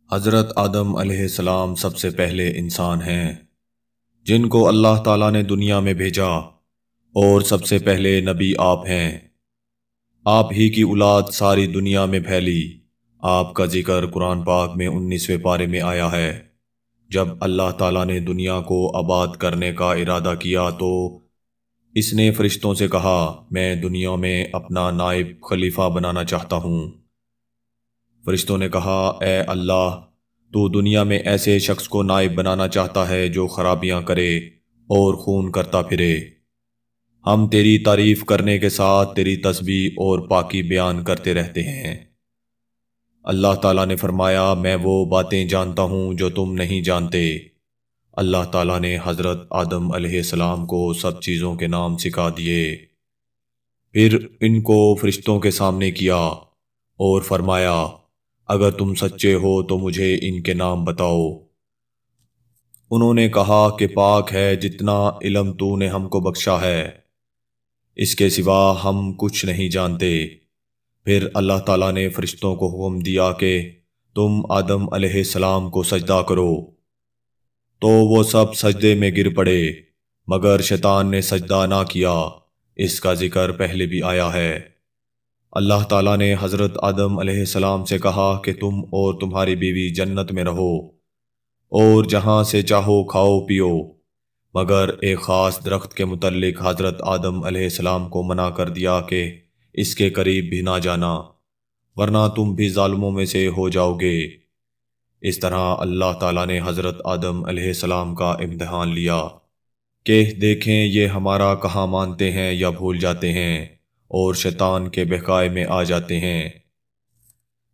حضرت آدم علیہ السلام سب سے پہلے انسان ہیں جن کو اللہ تعالیٰ نے دنیا میں بھیجا، اور سب سے پہلے نبی آپ ہیں۔ آپ ہی کی اولاد ساری دنیا میں پھیلی۔ آپ کا ذکر قرآن پاک میں 19ویں پارے میں آیا ہے۔ جب اللہ تعالیٰ نے دنیا کو آباد کرنے کا ارادہ کیا تو اس نے فرشتوں سے کہا، میں دنیا میں اپنا نائب خلیفہ بنانا چاہتا ہوں۔ فرشتوں نے کہا، اے اللہ، تو دنیا میں ایسے شخص کو نائب بنانا چاہتا ہے جو خرابیاں کرے اور خون کرتا پھرے۔ ہم تیری تعریف کرنے کے ساتھ تیری تسبیح اور پاکی بیان کرتے رہتے ہیں۔ اللہ تعالیٰ نے فرمایا، میں وہ باتیں جانتا ہوں جو تم نہیں جانتے۔ اللہ تعالیٰ نے حضرت آدم علیہ السلام کو سب چیزوں کے نام سکھا دیے۔ پھر ان کو فرشتوں کے سامنے کیا اور فرمایا، اگر تم سچے ہو تو مجھے ان کے نام بتاؤ۔ انہوں نے کہا کہ پاک ہے جتنا علم تو نے ہم کو بخشا ہے، اس کے سوا ہم کچھ نہیں جانتے۔ پھر اللہ تعالیٰ نے فرشتوں کو حکم دیا کہ تم آدم علیہ السلام کو سجدہ کرو، تو وہ سب سجدے میں گر پڑے مگر شیطان نے سجدہ نہ کیا۔ اس کا ذکر پہلے بھی آیا ہے۔ اللہ تعالیٰ نے حضرت آدم علیہ السلام سے کہا کہ تم اور تمہاری بیوی جنت میں رہو اور جہاں سے چاہو کھاؤ پیو، مگر ایک خاص درخت کے متعلق حضرت آدم علیہ السلام کو منع کر دیا کہ اس کے قریب بھی نہ جانا، ورنہ تم بھی ظالموں میں سے ہو جاؤ گے۔ اس طرح اللہ تعالیٰ نے حضرت آدم علیہ السلام کا امتحان لیا کہ دیکھیں یہ ہمارا کہاں مانتے ہیں یا بھول جاتے ہیں اور شیطان کے بہکائے میں آ جاتے ہیں۔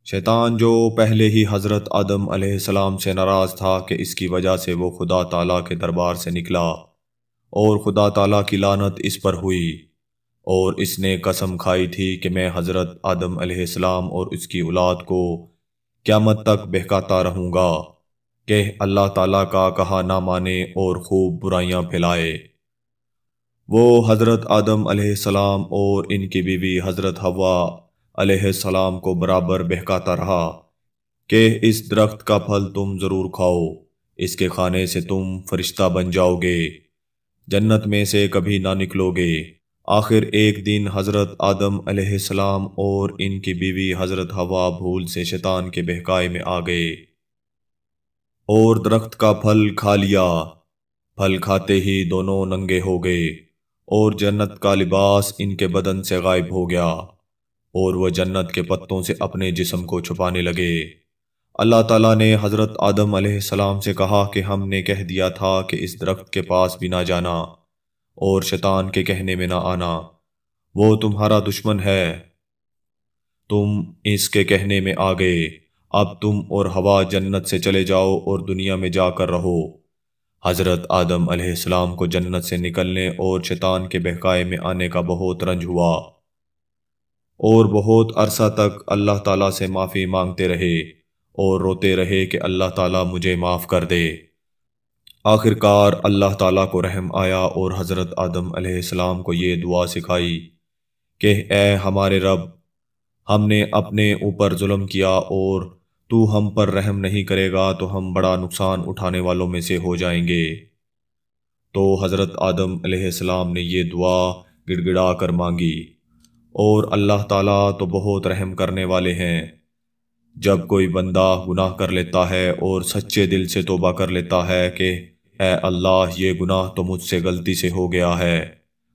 شیطان جو پہلے ہی حضرت آدم علیہ السلام سے ناراض تھا کہ اس کی وجہ سے وہ خدا تعالیٰ کے دربار سے نکلا اور خدا تعالیٰ کی لعنت اس پر ہوئی، اور اس نے قسم کھائی تھی کہ میں حضرت آدم علیہ السلام اور اس کی اولاد کو قیامت تک بہکاتا رہوں گا کہ اللہ تعالیٰ کا کہا نہ مانے اور خوب برائیاں پھیلائے۔ وہ حضرت آدم علیہ السلام اور ان کی بیوی حضرت حوا علیہ السلام کو برابر بہکاتا رہا کہ اس درخت کا پھل تم ضرور کھاؤ، اس کے کھانے سے تم فرشتہ بن جاؤ گے، جنت میں سے کبھی نہ نکلو گے۔ آخر ایک دن حضرت آدم علیہ السلام اور ان کی بیوی حضرت حوا بھول سے شیطان کے بہکائے میں آ گئے اور درخت کا پھل کھا لیا۔ پھل کھاتے ہی دونوں ننگے ہو گئے اور جنت کا لباس ان کے بدن سے غائب ہو گیا، اور وہ جنت کے پتوں سے اپنے جسم کو چھپانے لگے۔ اللہ تعالیٰ نے حضرت آدم علیہ السلام سے کہا کہ ہم نے کہہ دیا تھا کہ اس درخت کے پاس بھی نہ جانا اور شیطان کے کہنے میں نہ آنا، وہ تمہارا دشمن ہے۔ تم اس کے کہنے میں آ گئے، اب تم اور حوا جنت سے چلے جاؤ اور دنیا میں جا کر رہو۔ حضرت آدم علیہ السلام کو جنت سے نکلنے اور شیطان کے بہکائے میں آنے کا بہت رنج ہوا، اور بہت عرصہ تک اللہ تعالیٰ سے معافی مانگتے رہے اور روتے رہے کہ اللہ تعالیٰ مجھے معاف کر دے۔ آخر کار اللہ تعالیٰ کو رحم آیا اور حضرت آدم علیہ السلام کو یہ دعا سکھائی کہ اے ہمارے رب، ہم نے اپنے اوپر ظلم کیا اور تو ہم پر رحم نہیں کرے گا تو ہم بڑا نقصان اٹھانے والوں میں سے ہو جائیں گے۔ تو حضرت آدم علیہ السلام نے یہ دعا گڑ گڑا کر مانگی، اور اللہ تعالیٰ تو بہت رحم کرنے والے ہیں۔ جب کوئی بندہ گناہ کر لیتا ہے اور سچے دل سے توبہ کر لیتا ہے کہ اے اللہ، یہ گناہ تو مجھ سے غلطی سے ہو گیا ہے،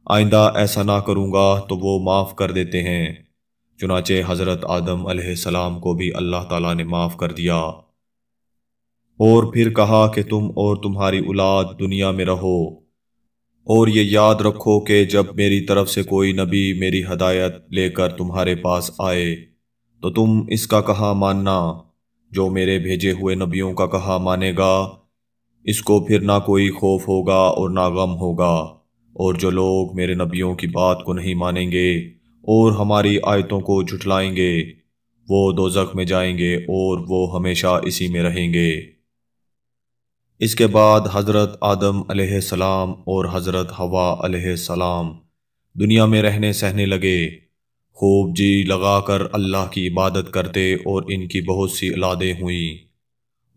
آئندہ ایسا نہ کروں گا، تو وہ معاف کر دیتے ہیں۔ چنانچہ حضرت آدم علیہ السلام کو بھی اللہ تعالیٰ نے معاف کر دیا، اور پھر کہا کہ تم اور تمہاری اولاد دنیا میں رہو، اور یہ یاد رکھو کہ جب میری طرف سے کوئی نبی میری ہدایت لے کر تمہارے پاس آئے تو تم اس کا کہا ماننا، جو میرے بھیجے ہوئے نبیوں کا کہا مانے گا اس کو پھر نہ کوئی خوف ہوگا اور نہ غم ہوگا، اور جو لوگ میرے نبیوں کی بات کو نہیں مانیں گے اور ہماری آیتوں کو جھٹلائیں گے وہ دوزخ میں جائیں گے اور وہ ہمیشہ اسی میں رہیں گے۔ اس کے بعد حضرت آدم علیہ السلام اور حضرت حوا علیہ السلام دنیا میں رہنے سہنے لگے، خوب جی لگا کر اللہ کی عبادت کرتے، اور ان کی بہت سی اولادیں ہوئیں۔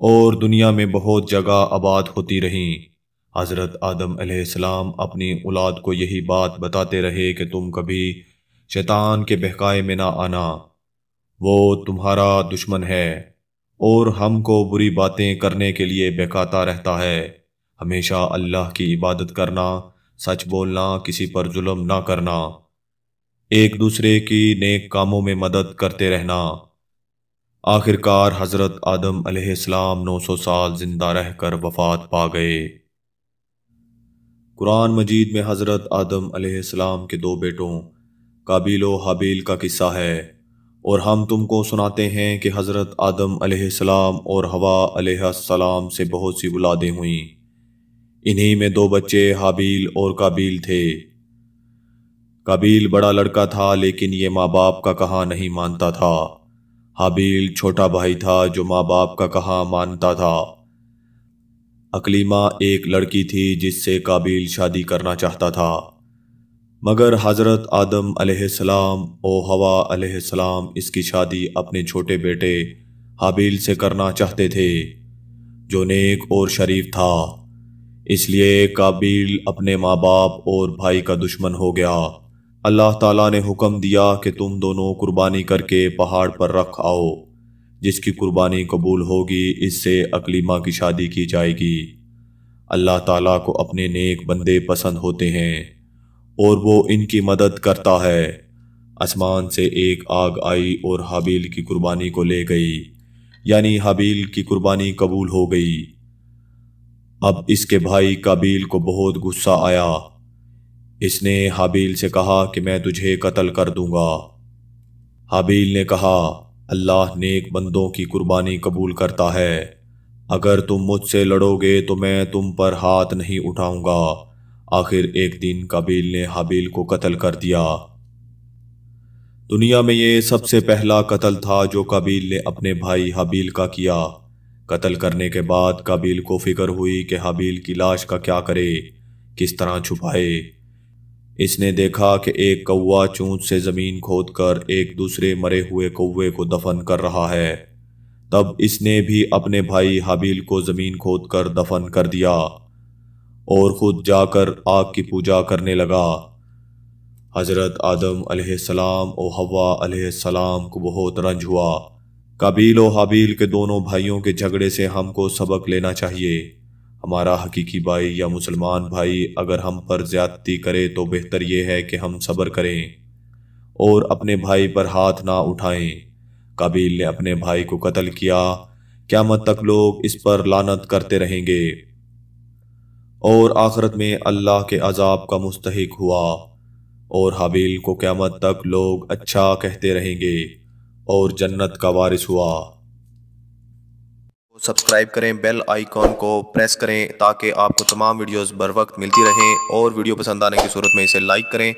اور دنیا میں بہت جگہ آباد ہوتی رہیں۔ حضرت آدم علیہ السلام اپنی اولاد کو یہی بات بتاتے رہے کہ تم کبھی شیطان کے بہکائے میں نہ آنا، وہ تمہارا دشمن ہے اور ہم کو بری باتیں کرنے کے لیے بہکاتا رہتا ہے۔ ہمیشہ اللہ کی عبادت کرنا، سچ بولنا، کسی پر ظلم نہ کرنا، ایک دوسرے کی نیک کاموں میں مدد کرتے رہنا۔ آخر کار حضرت آدم علیہ السلام 900 سال زندہ رہ کر وفات پا گئے۔ قرآن مجید میں حضرت آدم علیہ السلام کے دو بیٹوں قابیل و حابیل کا قصہ ہے، اور ہم تم کو سناتے ہیں کہ حضرت آدم علیہ السلام اور حوا علیہ السلام سے بہت سی اولادیں ہوئیں۔ انہی میں دو بچے حابیل اور قابیل تھے۔ قابیل بڑا لڑکا تھا لیکن یہ ماں باپ کا کہا نہیں مانتا تھا۔ حابیل چھوٹا بھائی تھا جو ماں باپ کا کہا مانتا تھا۔ اکلیمہ ایک لڑکی تھی جس سے قابیل شادی کرنا چاہتا تھا، مگر حضرت آدم علیہ السلام اور حوا علیہ السلام اس کی شادی اپنے چھوٹے بیٹے حابیل سے کرنا چاہتے تھے جو نیک اور شریف تھا۔ اس لیے قابیل اپنے ماں باپ اور بھائی کا دشمن ہو گیا۔ اللہ تعالیٰ نے حکم دیا کہ تم دونوں قربانی کر کے پہاڑ پر رکھ آؤ، جس کی قربانی قبول ہوگی اس سے اکلیمہ کی شادی کی جائے گی۔ اللہ تعالیٰ کو اپنے نیک بندے پسند ہوتے ہیں اور وہ ان کی مدد کرتا ہے۔ آسمان سے ایک آگ آئی اور حابیل کی قربانی کو لے گئی، یعنی حابیل کی قربانی قبول ہو گئی۔ اب اس کے بھائی قابیل کو بہت غصہ آیا۔ اس نے حابیل سے کہا کہ میں تجھے قتل کر دوں گا۔ حابیل نے کہا، اللہ نیک بندوں کی قربانی قبول کرتا ہے، اگر تم مجھ سے لڑو گے تو میں تم پر ہاتھ نہیں اٹھاؤں گا۔ آخر ایک دن قابیل نے حابیل کو قتل کر دیا۔ دنیا میں یہ سب سے پہلا قتل تھا جو قابیل نے اپنے بھائی حابیل کا کیا۔ قتل کرنے کے بعد قابیل کو فکر ہوئی کہ حابیل کی لاش کا کیا کرے، کس طرح چھپائے۔ اس نے دیکھا کہ ایک کوا چونچ سے زمین کھود کر ایک دوسرے مرے ہوئے کوے کو دفن کر رہا ہے۔ تب اس نے بھی اپنے بھائی حابیل کو زمین کھود کر دفن کر دیا اور خود جا کر آگ کی پوجا کرنے لگا۔ حضرت آدم علیہ السلام اور حوا علیہ السلام کو بہت رنج ہوا۔ قابیل و حابیل کے دونوں بھائیوں کے جھگڑے سے ہم کو سبق لینا چاہیے۔ ہمارا حقیقی بھائی یا مسلمان بھائی اگر ہم پر زیادتی کرے تو بہتر یہ ہے کہ ہم صبر کریں اور اپنے بھائی پر ہاتھ نہ اٹھائیں۔ قابیل نے اپنے بھائی کو قتل کیا، قیامت تک لوگ اس پر لعنت کرتے رہیں گے اور آخرت میں اللہ کے عذاب کا مستحق ہوا، اور حابیل کو قیامت تک لوگ اچھا کہتے رہیں گے اور جنت کا وارث ہوا۔ سبسکرائب کریں، بیل آئیکن کو پریس کریں تاکہ آپ کو تمام ویڈیوز بر وقت ملتی رہیں، اور ویڈیو پسند آنے کی صورت میں اسے لائک کریں،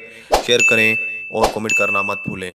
شیئر کریں اور کمنٹ کرنا مت بھولیں۔